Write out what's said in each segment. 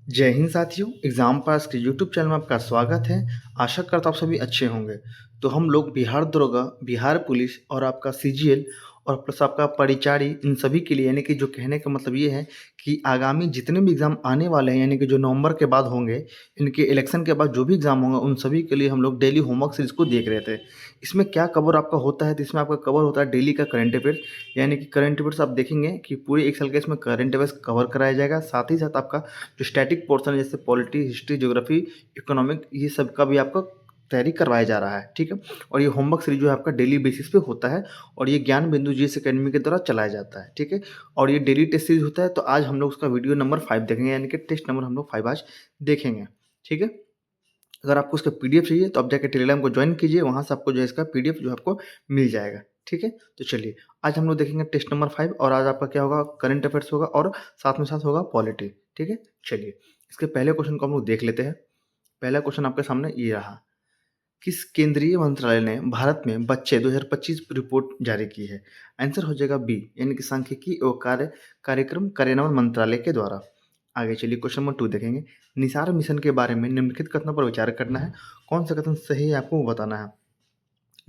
जय हिंद साथियों, exam pass के यूट्यूब चैनल में आपका स्वागत है। आशा करता हूँ आप सभी अच्छे होंगे। तो हम लोग बिहार दरोगा, बिहार पुलिस और आपका सीजीएल और प्लस आपका परिचारी इन सभी के लिए यानी कि जो कहने का मतलब ये है कि आगामी जितने भी एग्ज़ाम आने वाले हैं यानी कि जो नवंबर के बाद होंगे, इनके इलेक्शन के बाद जो भी एग्ज़ाम होंगे उन सभी के लिए हम लोग डेली होमवर्क सीरीज़ को देख रहे थे। इसमें क्या कवर आपका होता है, तो इसमें आपका कवर होता है डेली का करंट अफेयर्स यानी कि करंट अफेयर्स आप देखेंगे कि पूरे 1 साल का इसमें करंट अफेयर्स कवर कराया जाएगा। साथ ही साथ आपका जो स्टैटिक पोर्शन है जैसे पॉलिटी, हिस्ट्री, ज्योग्राफी, इकोनॉमिक ये सब का भी आपका तैयारी करवाया जा रहा है, ठीक है? और ये होमवर्क सीरीज जो है आपका डेली बेसिस पे होता है और ये ज्ञान बिंदु जीएस अकेडमी के द्वारा चलाया जाता है, ठीक है? और ये डेली टेस्ट सीरीज होता है, तो आज हम लोग उसका वीडियो नंबर 5 देखेंगे यानी कि टेस्ट नंबर हम लोग 5 आज देखेंगे, ठीक है? अगर आपको उसका पीडीएफ चाहिए तो आप जाके टेलीग्राम को ज्वाइन कीजिए, वहाँ से आपको जो है इसका पीडीएफ जो है आपको मिल जाएगा, ठीक है? तो चलिए, आज हम लोग देखेंगे टेस्ट नंबर 5 और आज आपका क्या होगा, करंट अफेयर्स होगा और साथ में साथ होगा पॉलिटी, ठीक है? चलिए, इसके पहले क्वेश्चन को हम लोग देख लेते हैं। पहला क्वेश्चन आपके सामने ये रहा, किस केंद्रीय मंत्रालय ने भारत में बच्चे 2025 रिपोर्ट जारी की है? आंसर हो जाएगा बी यानी कि सांख्यिकी एवं कार्यक्रम कार्यान्वयन मंत्रालय के द्वारा। आगे चलिए क्वेश्चन नंबर 2 देखेंगे। निसार मिशन के बारे में निम्नलिखित कथनों पर विचार करना है। कौन सा कथन सही है आपको वो बताना है।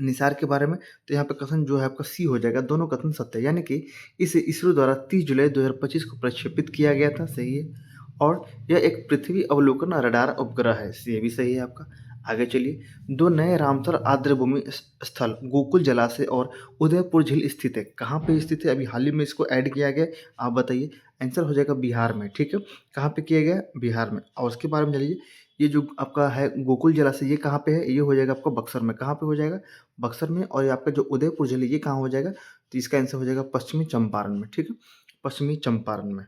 निसार के बारे में तो यहाँ पे कथन जो है आपका सी हो जाएगा, दोनों कथन सत्य है यानी कि इसे इसरो द्वारा 30 जुलाई 2025 को प्रक्षेपित किया गया था, सही है। और यह एक पृथ्वी अवलोकन रडार उपग्रह है, ये भी सही है आपका। आगे चलिए, दो नए रामसर आर्द्रभूमि स्थल गोकुल जलाशय और उदयपुर झील स्थित है, कहाँ पे स्थित है? अभी हाल ही में इसको ऐड किया गया है, आप बताइए। आंसर हो जाएगा बिहार में, ठीक है। कहाँ पे किया गया? बिहार में। और उसके बारे में जानिए, ये जो आपका है गोकुल जलाशय ये कहाँ पे है? ये हो जाएगा आपका बक्सर में। कहाँ पे हो जाएगा? बक्सर में। और ये आपका जो उदयपुर झील है ये कहाँ हो जाएगा? तो इसका आंसर हो जाएगा पश्चिमी चंपारण में, ठीक है, पश्चिमी चंपारण में।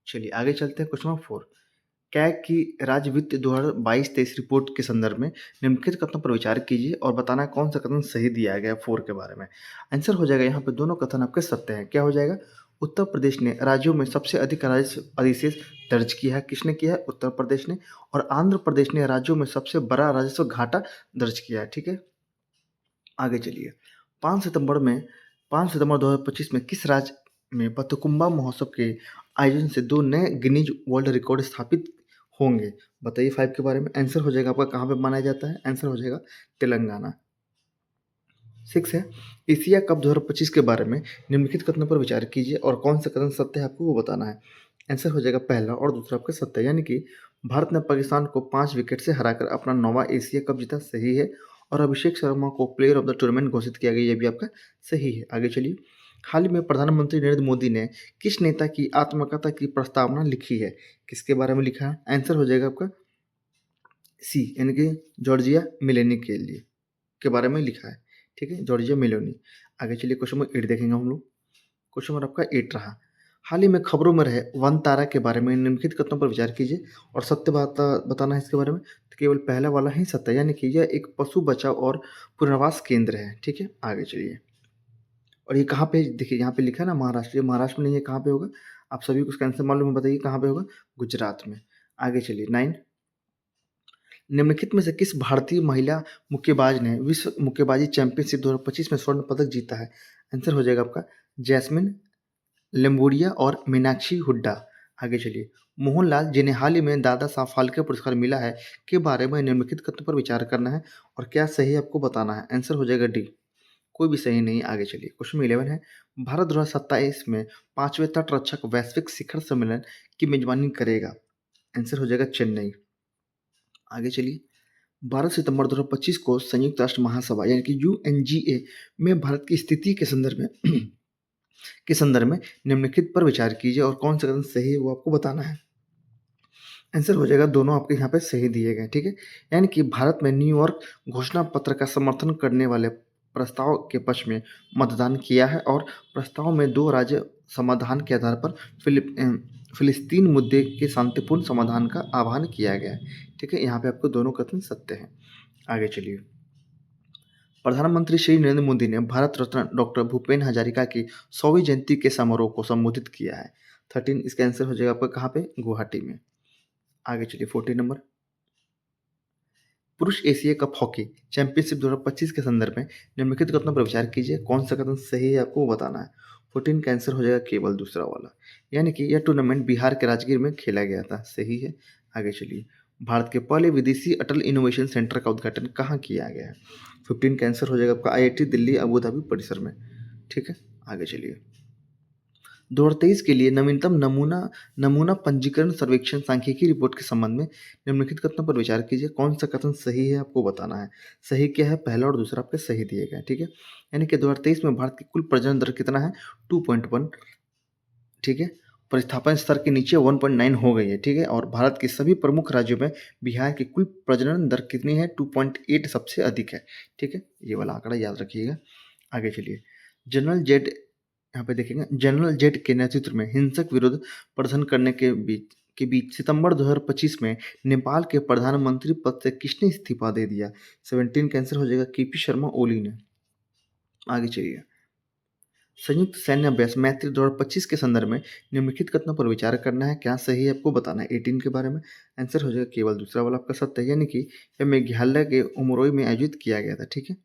चलिए आगे चलते हैं क्वेश्चन नंबर 4। कैग की राज्य वित्त 2022-23 रिपोर्ट के संदर्भ में निम्नलिखित कथनों पर विचार कीजिए और बताना है कौन सा कथन सही दिया गया है 4 के बारे में। आंसर हो जाएगा यहाँ पे दोनों कथन आपके सत्य हैं। क्या हो जाएगा? उत्तर प्रदेश ने राज्यों में सबसे अधिक राजस्व अधिशेष दर्ज किया है। किसने किया है? उत्तर प्रदेश ने। और आंध्र प्रदेश ने राज्यों में सबसे बड़ा राजस्व घाटा दर्ज किया है, ठीक है। आगे चलिए, 5 सितंबर में 5 सितंबर 2025 में किस राज्य में बथुकुम्बा महोत्सव के आयोजन से 2 नए गिनीज वर्ल्ड रिकॉर्ड स्थापित होंगे? बताइए 5 के बारे में। आंसर हो जाएगा आपका कहाँ पे मनाया जाता है? आंसर हो जाएगा तेलंगाना। 6 है, एशिया कप 2025 के बारे में निम्नलिखित कथनों पर विचार कीजिए और कौन सा कथन सत्य है आपको वो बताना है। आंसर हो जाएगा पहला और दूसरा आपका सत्य है, यानी कि भारत ने पाकिस्तान को 5 विकेट से हराकर अपना 9वां एशिया कप जीता, सही है। और अभिषेक शर्मा को प्लेयर ऑफ द टूर्नामेंट घोषित किया गया, ये भी आपका सही है। आगे चलिए, हाल ही में प्रधानमंत्री नरेंद्र मोदी ने किस नेता की आत्मकथा की प्रस्तावना लिखी है? किसके बारे में लिखा है? आंसर हो जाएगा आपका सी यानी कि जॉर्जिया मेलोनी के लिए के बारे में लिखा है, ठीक है, जॉर्जिया मेलोनी। आगे चलिए क्वेश्चन नंबर 8 देखेंगे हम लोग। क्वेश्चन नंबर आपका 8 रहा, हाल ही में खबरों में रहे वन तारा के बारे में निम्नलिखित कथनों पर विचार कीजिए और सत्य बताना है इसके बारे में। तो केवल पहला वाला ही सत्य है, यानी कि यह एक पशु बचाव और पुनर्वास केंद्र है, ठीक है। आगे चलिए, और ये कहाँ पे? देखिए यहाँ पे लिखा है ना महाराष्ट्र, ये महाराष्ट्र में नहीं है, कहाँ पे होगा? आप सभी को उसका आंसर मालूम है, बताइए कहाँ पे होगा? गुजरात में। आगे चलिए 9, निम्नलिखित में से किस भारतीय महिला मुक्केबाज ने विश्व मुक्केबाजी चैंपियनशिप 2025 में स्वर्ण पदक जीता है? आंसर हो जाएगा आपका जैस्मिन लेम्बुरिया और मीनाक्षी हुड्डा। आगे चलिए, मोहनलाल जिन्हें हाल ही में दादा साहब फाल्के पुरस्कार मिला है के बारे में निम्नलिखित कथनों पर विचार करना है और क्या सही आपको बताना है। आंसर हो जाएगा डी, कोई भी सही नहीं। आगे चलिए, क्वेश्चन 11 है, भारत 2027 में 5वें तट रक्षक वैश्विक शिखर सम्मेलन की मेजबानी करेगा? आंसर हो जाएगा चेन्नई। आगे चलिए, 12 सितंबर 2025 को संयुक्त राष्ट्र महासभा यानी कि यूएनजीए में भारत की स्थिति के संदर्भ में निम्नलिखित पर विचार कीजिए और कौन सा कथन सही है वो आपको बताना है। आंसर हो जाएगा दोनों आपके यहाँ पे सही दिए गए, ठीक है। यानी कि भारत में न्यूयॉर्क घोषणा पत्र का समर्थन करने वाले प्रस्ताव के पक्ष में मतदान किया है और प्रस्ताव में 2 राज्य समाधान के आधार पर फिलिस्तीन मुद्दे के शांतिपूर्ण समाधान का आह्वान किया गया है, ठीक है। यहाँ पे आपको दोनों कथन सत्य हैं। आगे चलिए, प्रधानमंत्री श्री नरेंद्र मोदी ने भारत रत्न डॉक्टर भूपेन हजारिका की 100वीं जयंती के समारोह को संबोधित किया है। 13, इसका आंसर हो जाएगा आपका कहाँ पे? गुवाहाटी में। आगे चलिए 14 नंबर, पुरुष एशिया कप हॉकी चैंपियनशिप 2025 के संदर्भ में निम्नलिखित कथनों पर विचार कीजिए, कौन सा कथन सही है आपको वो बताना है। 14 का आंसर हो जाएगा केवल दूसरा वाला, यानी कि यह टूर्नामेंट बिहार के राजगीर में खेला गया था, सही है। आगे चलिए। भारत के पहले विदेशी अटल इनोवेशन सेंटर का उद्घाटन कहाँ किया गया है? 15 का आंसर हो जाएगा आपका आईआईटी दिल्ली अबू धाबी परिसर में। ठीक है, आगे चलिए। 2023 के लिए नवीनतम नमूना नमूना पंजीकरण सर्वेक्षण सांख्यिकी रिपोर्ट के संबंध में निम्नलिखित कथनों पर विचार कीजिए। कौन सा कथन सही है आपको बताना है। सही क्या है, पहला और दूसरा आपके सही दिए गए हैं। ठीक है, यानी कि 2023 में भारत की कुल प्रजनन दर कितना है? 2.1। ठीक है, प्रतिस्थापन स्तर के नीचे 1.9 हो गई है। ठीक है, और भारत के सभी प्रमुख राज्यों में बिहार की कुल प्रजनन दर कितनी है? 2.8 सबसे अधिक है। ठीक है, ये वाला आंकड़ा याद रखिएगा। आगे चलिए। जनरल जेड, यहाँ पे देखेंगे, जनरल जेड के नेतृत्व में हिंसक विरोध प्रदर्शन करने के बीच सितंबर 2025 में नेपाल के प्रधानमंत्री पद से किसने इस्तीफा दे दिया? 17 का आंसर हो जाएगा केपी शर्मा ओली ने। आगे चलिए। संयुक्त सैन्य अभ्यास मैत्री 2025 के संदर्भ में निम्नलिखित कथनों पर विचार करना है। क्या सही है आपको बताना है। 18 के बारे में आंसर हो जाएगा केवल दूसरा वाला आपका सत्य है, यानी कि यह मेघालय के उमरोई में आयोजित किया गया था। ठीक है,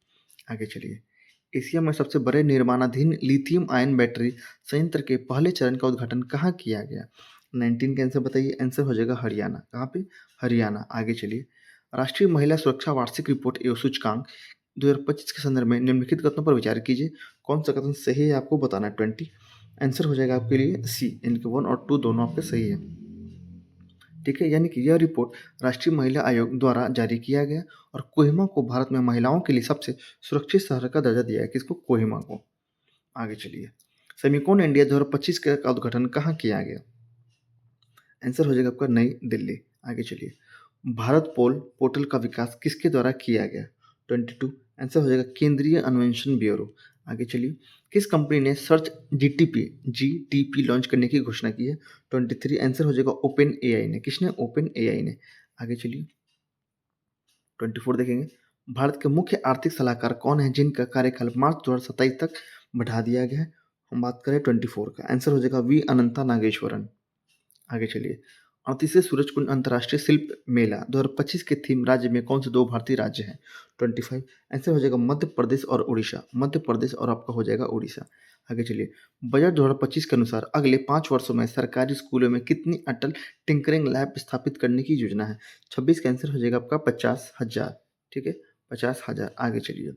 आगे चलिए। एशिया में सबसे बड़े निर्माणाधीन लिथियम आयन बैटरी संयंत्र के पहले चरण का उद्घाटन कहाँ किया गया? 19 का आंसर बताइए। आंसर हो जाएगा हरियाणा। कहाँ पे? हरियाणा। आगे चलिए। राष्ट्रीय महिला सुरक्षा वार्षिक रिपोर्ट एवं सूचकांक 2025 के संदर्भ में निम्नलिखित कथनों पर विचार कीजिए। कौन सा कथन सही है आपको बताना है। 20 आंसर हो जाएगा आपके लिए सी, इनके 1 और 2 दोनों आपके सही है। ठीक है, यानी कि यह रिपोर्ट राष्ट्रीय महिला आयोग द्वारा जारी किया गया और कोहिमा को भारत में महिलाओं के लिए सबसे सुरक्षित शहर का दर्जा दिया है। किसको? कोहिमा को। आगे चलिए। सेमिकॉन इंडिया 2025 का उद्घाटन कहाँ किया गया? आंसर हो जाएगा आपका नई दिल्ली। आगे चलिए। भारत पोल पोर्टल का विकास किसके द्वारा किया गया? 22 आंसर हो जाएगा केंद्रीय अन्वेषण ब्यूरो। आगे चलिए। किस कंपनी ने सर्च जीटीपी लॉन्च करने की घोषणा की है? 23 आंसर हो जाएगा ओपन एआई ने। किसने? ओपन एआई ने। आगे चलिए। 24 देखेंगे। भारत के मुख्य आर्थिक सलाहकार कौन है जिनका कार्यकाल मार्च 2027 तक बढ़ा दिया गया है? हम बात करें 24 का आंसर हो जाएगा वी अनंता नागेश्वरन। आगे चलिए। 38वें सूरजकुंड अंतर्राष्ट्रीय शिल्प मेला 2025 के थीम राज्य में कौन से दो भारतीय राज्य हैं? 25 आंसर हो जाएगा मध्य प्रदेश और उड़ीसा। मध्य प्रदेश और आपका हो जाएगा उड़ीसा। आगे चलिए। बजट 2025 के अनुसार अगले 5 वर्षों में सरकारी स्कूलों में कितनी अटल टिंकरिंग लैब स्थापित करने की योजना है? 26 का आंसर हो जाएगा आपका 50,000। ठीक है, 50,000। आगे चलिए।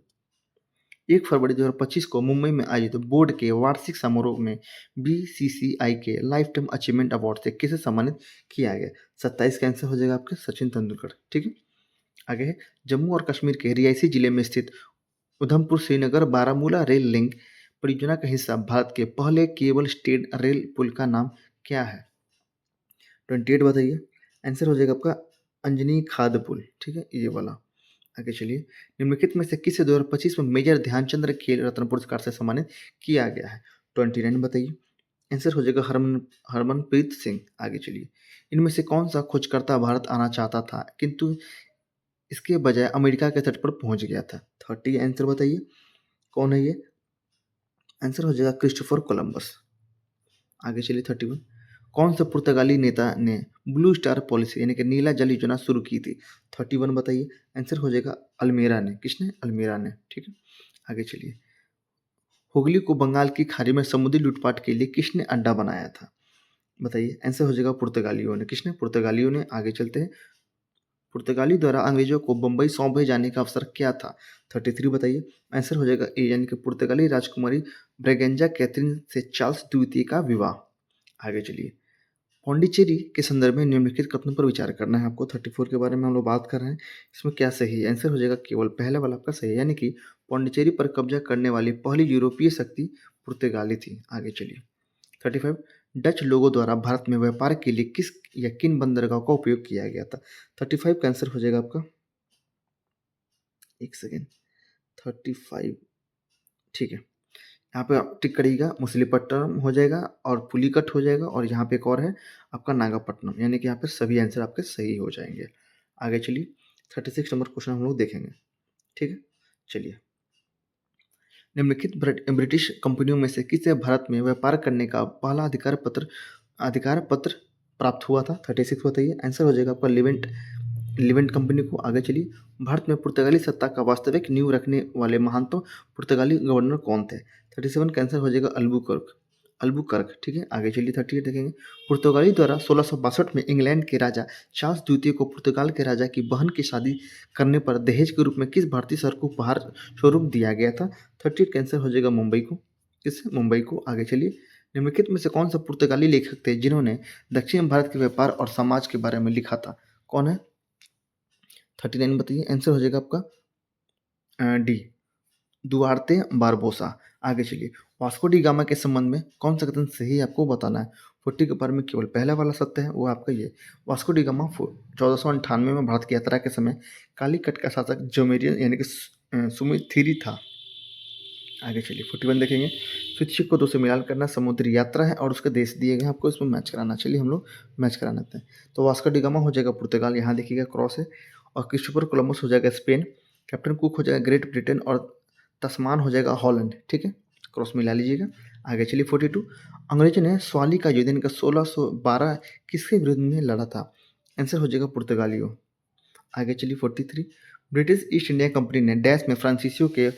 1 फरवरी 2025 को मुंबई में आयोजित बोर्ड के वार्षिक समारोह में बीसीसीआई के लाइफ टाइम अचीवमेंट अवार्ड से किसे सम्मानित किया गया? 27 का आंसर हो जाएगा आपके सचिन तेंदुलकर। ठीक है, आगे है। जम्मू और कश्मीर के रियासी जिले में स्थित उधमपुर श्रीनगर बारामूला रेल लिंक परियोजना का हिस्सा भारत के पहले केबल स्टेड रेल पुल का नाम क्या है? 28 बताइए। आंसर हो जाएगा आपका अंजनी खाद पुल। ठीक है, ये वाला। आगे चलिए। निम्नलिखित में से किसे 2025 में मेजर ध्यानचंद्र खेल रत्न पुरस्कार से सम्मानित किया गया है? 29 बताइए। आंसर हो जाएगा हरमनप्रीत सिंह। आगे चलिए। इनमें से कौन सा खोजकर्ता भारत आना चाहता था किंतु इसके बजाय अमेरिका के तट पर पहुंच गया था? 30 आंसर बताइए। कौन है ये? आंसर हो जाएगा क्रिस्टोफर कोलंबस। आगे चलिए। 31 कौन से पुर्तगाली नेता ने ब्लू स्टार पॉलिसी यानी कि नीला जल योजना शुरू की थी? 31 बताइए। आंसर हो जाएगा अल्मेरा ने। किसने? अल्मेरा ने। ठीक है, आगे चलिए। हुगली को बंगाल की खाड़ी में समुद्री लूटपाट के लिए किसने अड्डा बनाया था? बताइए। आंसर हो जाएगा पुर्तगालियों ने। किसने? पुर्तगालियों ने। आगे चलते हैं। पुर्तगाली द्वारा अंग्रेजों को बंबई सौंपे जाने का अवसर क्या था? 33 बताइए। आंसर हो जाएगा ए, यानी कि पुर्तगाली राजकुमारी ब्रेगेंजा कैथरीन से चार्ल्स द्वितीय का विवाह। आगे चलिए। पौंडीचेरी के संदर्भ में निम्नलिखित कथनों पर विचार करना है आपको। 34 के बारे में हम लोग बात कर रहे हैं। इसमें क्या सही है? आंसर हो जाएगा केवल पहला वाला आपका सही है, यानी कि पौंडीचेरी पर कब्जा करने वाली पहली यूरोपीय शक्ति पुर्तगाली थी। आगे चलिए। 35 डच लोगों द्वारा भारत में व्यापार के लिए किस या किन बंदरगाह का उपयोग किया गया था? 35 का आंसर हो जाएगा आपका, एक सेकेंड, 35। ठीक है, यहाँ पे आप टिक करिएगा। मछलीपट्टनम हो जाएगा और पुलिकट हो जाएगा और यहाँ पे एक और है आपका नागापट्टनम, यानी कि यहाँ पे सभी आंसर आपके सही हो जाएंगे। आगे चलिए। 36 नंबर क्वेश्चन हम लोग देखेंगे। ठीक है, चलिए। निम्नलिखित ब्रिटिश कंपनियों में से किसे भारत में व्यापार करने का पहला अधिकार पत्र प्राप्त हुआ था? 36 बताइए। आंसर हो जाएगा आपका लिवेंट कंपनी को। आगे चलिए। भारत में पुर्तगाली सत्ता का वास्तविक नींव रखने वाले महानतम पुर्तगाली गवर्नर कौन थे? 37 का आंसर हो जाएगा अल्बुकर्क। अल्बुकर्क, ठीक है। आगे चलिए 38 देखेंगे। पुर्तगाली द्वारा 1662 में इंग्लैंड के राजा चार्ल्स द्वितीय को पुर्तगाल के राजा की बहन की शादी करने पर दहेज के रूप में किस भारतीय शहर को उपहार स्वरूप दिया गया था? 38 कैंसर हो जाएगा मुंबई को। किससे? मुंबई को। आगे चलिए। निम्नलिखित में से कौन सा पुर्तगाली लेखक थे जिन्होंने दक्षिण भारत के व्यापार और समाज के बारे में लिखा था? कौन है? 39 बताइए। आंसर हो जाएगा आपका डी, दुआर्ते बारबोसा। आगे चलिए। वास्को डी गामा के संबंध में कौन सा कथन सही है आपको बताना है। 40 के बारे में केवल पहला वाला सत्य है, वो आपका ये। वास्को डी गामा 1498 में भारत की यात्रा के समय कालीकट का शासक जोमेरियन यानी कि सुमिथिरी था। आगे चलिए 41 देखेंगे। स्वैच्छिक को 2 से मिलान करना समुद्री यात्रा है और उसके देश दिए गए हैं, आपको इसमें मैच कराना। चलिए हम लोग मैच करा लेते हैं। तो वास्को डी गामा हो जाएगा पुर्तगाल, यहाँ देखिएगा क्रॉस है। और क्रिस्टोफर कोलंबस हो जाएगा स्पेन। कैप्टन कुक हो जाएगा ग्रेट ब्रिटेन और तस्मान हो जाएगा हॉलैंड, ठीक है। क्रॉस मिला लीजिएगा। आगे चलिए 42। अंग्रेजों ने स्वाली का युद्ध इनका 1612 किसके विरुद्ध में लड़ा था? आंसर हो जाएगा पुर्तगालियों। आगे चलिए 43। ब्रिटिश ईस्ट इंडिया कंपनी ने डैश में फ्रांसीसियों के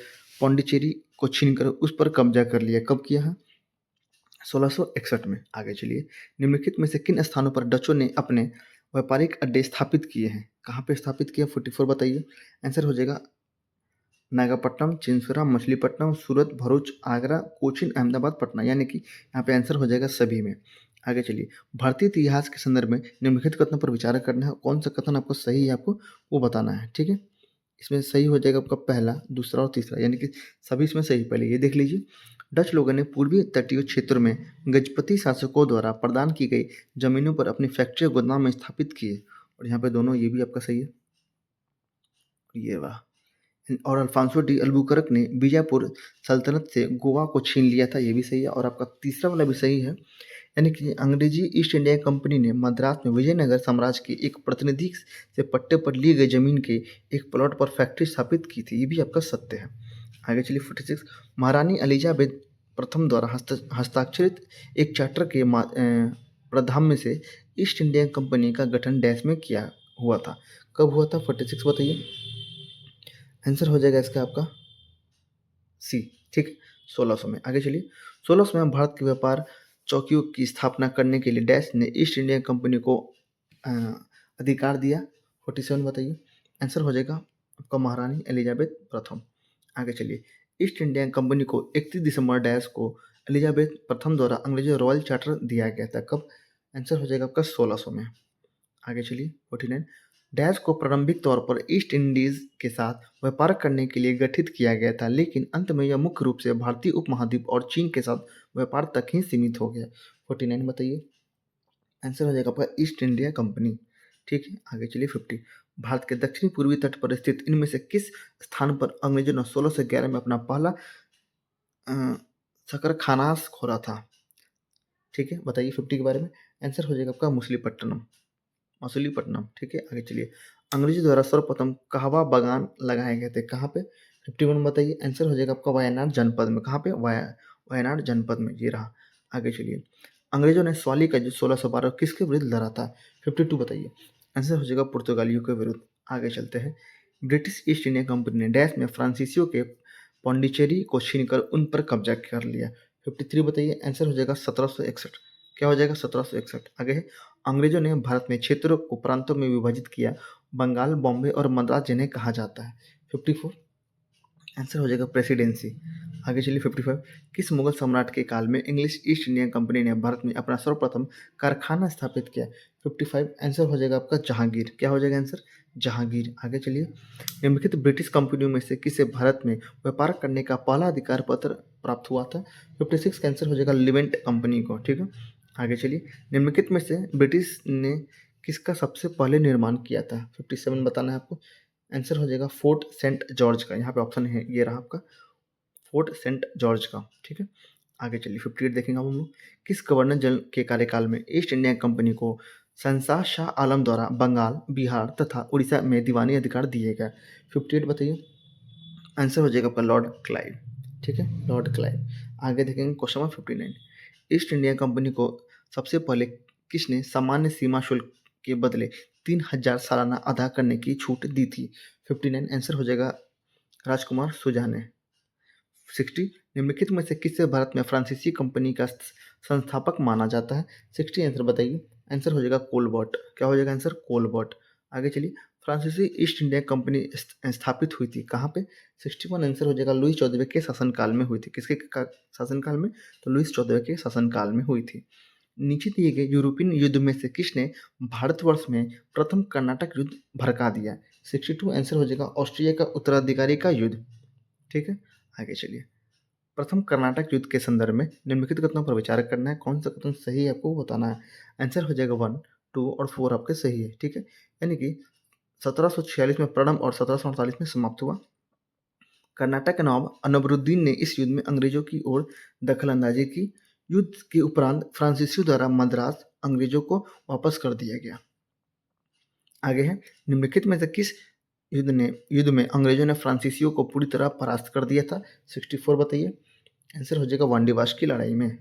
पौंडीचेरी को छीनकर उस पर कब्जा कर लिया। कब किया है? 1661 में। आगे चलिए। निम्नलिखित में से किन स्थानों पर डचों ने अपने व्यापारिक अड्डे स्थापित किए हैं? कहाँ पे स्थापित किया? 44 बताइए। आंसर हो जाएगा नागापट्टनम, चिंसरा, मछलीपट्टनम, सूरत, भरूच, आगरा, कोचीन, अहमदाबाद, पटना, यानी कि यहाँ पे आंसर हो जाएगा सभी में। आगे चलिए। भारतीय इतिहास के संदर्भ में निम्नलिखित कथनों पर विचार करना है। कौन सा कथन आपको सही है आपको वो बताना है, ठीक है। इसमें सही हो जाएगा आपका पहला, दूसरा और तीसरा, यानी कि सभी इसमें सही। पहले ये देख लीजिए। डच लोगों ने पूर्वी तटीय क्षेत्रों में गजपति शासकों द्वारा प्रदान की गई जमीनों पर अपनी फैक्ट्री और गोदाम में स्थापित किए। और यहाँ पे दोनों ये भी आपका सही है। ये वाह। और अल्फांसो डी अल्बुकर्क ने बीजापुर सल्तनत से गोवा को छीन लिया था, ये भी सही है। और आपका तीसरा वाला भी सही है, यानी कि अंग्रेजी ईस्ट इंडिया कंपनी ने मद्रास में विजयनगर साम्राज्य के एक प्रतिनिधि से पट्टे पर ली गई जमीन के एक प्लॉट पर फैक्ट्री स्थापित की थी, ये भी आपका सत्य है। आगे चलिए 46। महारानी एलिजाबेथ प्रथम द्वारा हस्ताक्षरित एक चार्टर के प्रावधान से ईस्ट इंडिया कंपनी का गठन डैश में किया हुआ था। कब हुआ था? 46 बताइए। आंसर हो जाएगा इसका आपका सी, ठीक। 1600 में। आगे चलिए। 1600 में भारत के व्यापार चौकियों की स्थापना करने के लिए डैश ने ईस्ट इंडिया कंपनी को अधिकार दिया। 47 बताइए। आंसर हो जाएगा आपका महारानी एलिजाबेथ प्रथम। आगे चलिए। ईस्ट इंडिया कंपनी को 31 दिसंबर डैश को एलिजाबेथ प्रथम द्वारा अंग्रेजी रॉयल चार्टर दिया गया था। कब? आंसर हो जाएगा आपका 1600 में। आगे चलिए 49। डैश को प्रारंभिक तौर पर ईस्ट इंडीज के साथ व्यापार करने के लिए गठित किया गया था, लेकिन अंत में यह मुख्य रूप से भारतीय उपमहाद्वीप और चीन के साथ व्यापार तक ही सीमित हो गया। 49 बताइए। आंसर हो जाएगा आपका ईस्ट इंडिया कंपनी, ठीक है। आगे चलिए 50। भारत के दक्षिणी पूर्वी तट पर स्थित इनमें से किस स्थान पर अंग्रेजों ने 1611 में अपना पहला शकरखानास खोला था? ठीक है, बताइए 50 के बारे में। आंसर हो जाएगा आपका मछलीपट्टनम, ठीक है। आगे चलिए। अंग्रेजों द्वारा सर्वप्रथम कहवा बागान लगाए गए थे, कहाँ पे? 51 बताइए। आंसर हो जाएगा आपका वायनाड जनपद में। कहाँ पे? वायनाड जनपद में, ये रहा। आगे चलिए। अंग्रेजों ने स्वाली का युद्ध 1612 किसके विरुद्ध लड़ा था? 52 बताइए। आंसर हो जाएगा पुर्तगालियों के विरुद्ध। आगे चलते हैं। ब्रिटिश ईस्ट इंडिया कंपनी ने डैश में फ्रांसीसियों के पौंडीचेरी को छीनकर उन पर कब्जा कर लिया। 53 बताइए। आंसर हो जाएगा 1761। क्या हो जाएगा? 1761। आगे है। अंग्रेजों ने भारत में क्षेत्रों को प्रांतों में विभाजित किया। बंगाल, बॉम्बे और मद्रास जिन्हें कहा जाता है। 54। आंसर हो जाएगा प्रेसिडेंसी। आगे चलिए 55। किस मुगल सम्राट के काल में इंग्लिश ईस्ट इंडिया कंपनी ने भारत में अपना सर्वप्रथम कारखाना स्थापित किया? 55। आंसर हो जाएगा आपका जहांगीर। क्या हो जाएगा आंसर? जहांगीर। आगे चलिए। निम्नलिखित ब्रिटिश कंपनियों में से किसे भारत में व्यापार करने का पहला अधिकार पत्र प्राप्त हुआ था? 56 का आंसर हो जाएगा लिवेंट कंपनी को, ठीक है। आगे चलिए। निम्नलिखित में से ब्रिटिश ने किसका सबसे पहले निर्माण किया था? 57 बताना है आपको। आंसर हो जाएगा फोर्ट सेंट जॉर्ज का। यहाँ पे ऑप्शन है, ये रहा आपका फोर्ट सेंट जॉर्ज का, ठीक है। आगे चलिए 58 देखेंगे हम लोग। किस गवर्नर जनरल के कार्यकाल में ईस्ट इंडिया कंपनी को शहंशाह शाह आलम द्वारा बंगाल, बिहार तथा उड़ीसा में दीवानी अधिकार दिए गए? 58 बताइए। आंसर हो जाएगा आपका लॉर्ड क्लाइव, ठीक है, लॉर्ड क्लाइव। आगे देखेंगे question number 59। East India company को सबसे पहले किसने सामान्य सीमा शुल्क के बदले 3000 सालाना अदा करने की छूट दी थी? 59। आंसर हो जाएगा राजकुमार सुजा ने। 60। निम्नलिखित में से किसे भारत में फ्रांसीसी कंपनी का संस्थापक माना जाता है? 60 आंसर बताइए। आंसर हो जाएगा कोलबर्ट। क्या हो जाएगा आंसर? कोलबर्ट। आगे चलिए, फ्रांसीसी ईस्ट इंडिया कंपनी स्थापित हुई थी कहाँ पे? 61 आंसर हो जाएगा लुईस 14वें के शासनकाल में हुई थी। किसके शासनकाल में? तो लुईस 14वें के शासनकाल में हुई थी। नीचे दिए गए यूरोपियन युद्ध में से किसने भारतवर्ष में प्रथम कर्नाटक युद्ध भड़का दिया? 62 आंसर हो जाएगा ऑस्ट्रिया का उत्तराधिकारी का युद्ध। ठीक है, आगे चलिए। प्रथम कर्नाटक युद्ध के संदर्भ में निम्नलिखित कथनों पर विचार करना है। कौन सा कथन सही है आपको बताना है। आंसर हो जाएगा 1, 2 और 4 आपके सही है। ठीक है, यानी कि 1746 में प्रारंभ और 1748 में समाप्त हुआ। कर्नाटक के नवाब अनवरुद्दीन ने इस युद्ध में अंग्रेजों की ओर दखलंदाजी की। युद्ध के उपरांत फ्रांसीसियों द्वारा मद्रास अंग्रेजों को वापस कर दिया गया। आगे है, निम्नलिखित में से किस युद्ध में अंग्रेजों ने फ्रांसीसियों को पूरी तरह परास्त कर दिया था? 64 बताइए। आंसर हो जाएगा वांडीवाश की लड़ाई में।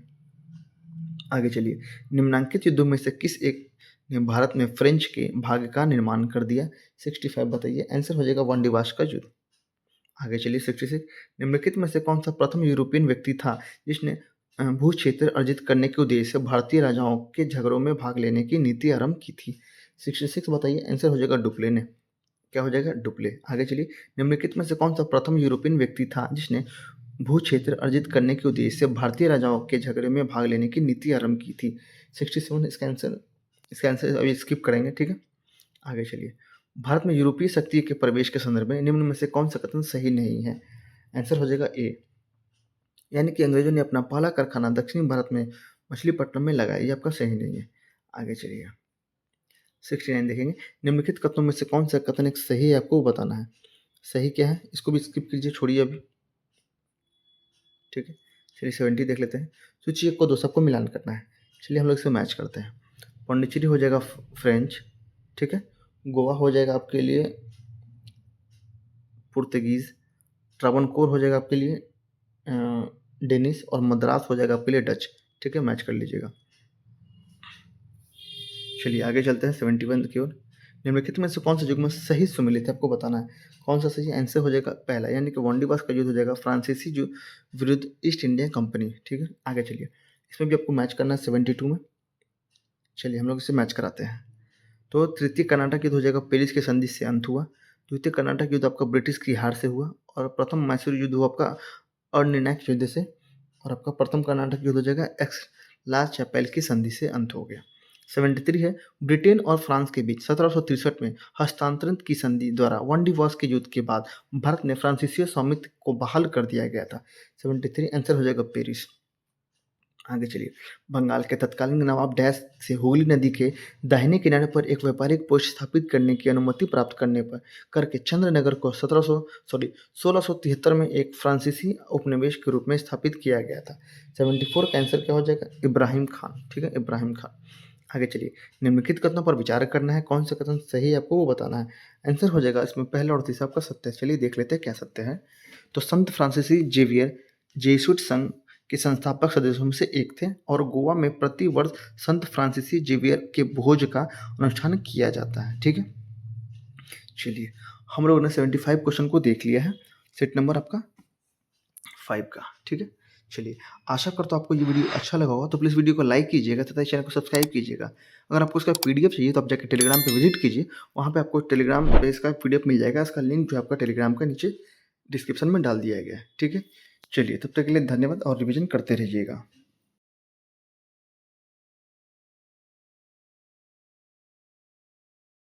आगे चलिए, निम्नांकित युद्धों में से किस एक ने भारत में फ्रेंच के भाग्य का निर्माण कर दिया? 65 बताइए। आंसर हो जाएगा वांडीवाश का युद्ध। आगे चलिए 66, निम्नलिखित में से कौन सा प्रथम यूरोपियन व्यक्ति था जिसने भू क्षेत्र अर्जित करने के उद्देश्य से भारतीय राजाओं के झगड़ों में भाग लेने की नीति आरंभ की थी? 66 बताइए। आंसर हो जाएगा डुप्ले ने। क्या हो जाएगा? डुप्ले। आगे चलिए, निम्नलिखित में से कौन सा प्रथम यूरोपियन व्यक्ति था जिसने भू क्षेत्र अर्जित करने के उद्देश्य से भारतीय राजाओं के झगड़े में भाग लेने की नीति आरंभ की थी? 67 इसका आंसर अभी स्किप करेंगे। ठीक है, आगे चलिए, भारत में यूरोपीय शक्ति के प्रवेश के संदर्भ में निम्न में से कौन सा कथन सही नहीं है? आंसर हो जाएगा ए, यानी कि अंग्रेजों ने अपना पहला कारखाना दक्षिणी भारत में मछलीपट्टनम में लगाया। ये आपका सही नहीं है। आगे चलिए 69 देखेंगे, निम्नलिखित कथनों में से कौन सा कथन एक सही है आपको बताना है। सही क्या है इसको भी स्किप कीजिए, छोड़िए अभी। ठीक है, चलिए 70 देख लेते हैं। सूची 1 को 2 सबको मिलान करना है। चलिए हम लोग इसे मैच करते हैं। पौंडीचेरी हो जाएगा फ्रेंच। ठीक है, गोवा हो जाएगा आपके लिए पुर्तगीज़, ट्रावनकोर हो जाएगा आपके लिए डेनिश और मद्रास हो जाएगा आपके लिए डच। ठीक है, मैच कर लीजिएगा। चलिए आगे चलते हैं 71 की ओर। निम्नलिखित में से कौन सा युग्म सही सुमेलित है आपको बताना है। कौन सा सही? आंसर हो जाएगा पहला, यानी कि वांडीवास का युद्ध हो जाएगा फ्रांसीसी जो विरुद्ध ईस्ट इंडिया कंपनी। ठीक है, आगे चलिए, इसमें भी आपको मैच करना है 72 में। चलिए हम लोग इसे मैच कराते हैं। तो तृतीय कर्नाटक युद्ध हो जाएगा पेरिस के संधि से अंत हुआ। द्वितीय कर्नाटक युद्ध आपका ब्रिटिश की हार से हुआ। और प्रथम मैसूर युद्ध हुआ आपका अनिर्णायक युद्ध से। और आपका प्रथम कर्नाटक युद्ध हो जाएगा एक्स ला चैपेल की संधि से अंत हो गया। 73 है, ब्रिटेन और फ्रांस के बीच 1763 में हस्तांतरण की संधि द्वारा वांडीवास के युद्ध के बाद भारत में फ्रांसीसी स्वामित्व को बहाल कर दिया गया था। 73 आंसर हो जाएगा पेरिस। आगे चलिए, बंगाल के तत्कालीन नवाब डैश से हुगली नदी के दाहिने किनारे पर एक व्यापारिक पोस्ट स्थापित करने की अनुमति प्राप्त करने पर करके चंद्रनगर को 1673 में एक फ्रांसीसी उपनिवेश के रूप में स्थापित किया गया था। 74 का आंसर क्या हो जाएगा? इब्राहिम खान। ठीक है, इब्राहिम खान। आगे चलिए, निम्नलिखित कथनों पर विचार करना है। कौन सा कथन सही है आपको वो बताना है। आंसर हो जाएगा इसमें पहला और तीसरा आपका सत्य है। चलिए देख लेते हैं क्या सत्य है। तो संत फ्रांसीसी जेवियर जेसुइट संघ के संस्थापक सदस्यों में से एक थे और गोवा में प्रति वर्ष संत फ्रांसीसी जेवियर के भोज का अनुष्ठान किया जाता है। ठीक है, चलिए हम लोगों ने 75 क्वेश्चन को देख लिया है, सेट नंबर आपका 5 का। ठीक है, चलिए आशा करता हूँ आपको ये वीडियो अच्छा लगा होगा। तो प्लीज़ वीडियो को लाइक कीजिएगा तथा चैनल को सब्सक्राइब कीजिएगा। अगर आपको इसका पीडीएफ चाहिए तो आप जाकर टेलीग्राम पे विजिट कीजिए, वहाँ पे आपको टेलीग्राम पे इसका पीडीएफ मिल जाएगा। इसका लिंक जो है आपका टेलीग्राम का नीचे डिस्क्रिप्शन में डाल दिया गया है। ठीक है, चलिए तब तक के लिए धन्यवाद और रिविजन करते रहिएगा।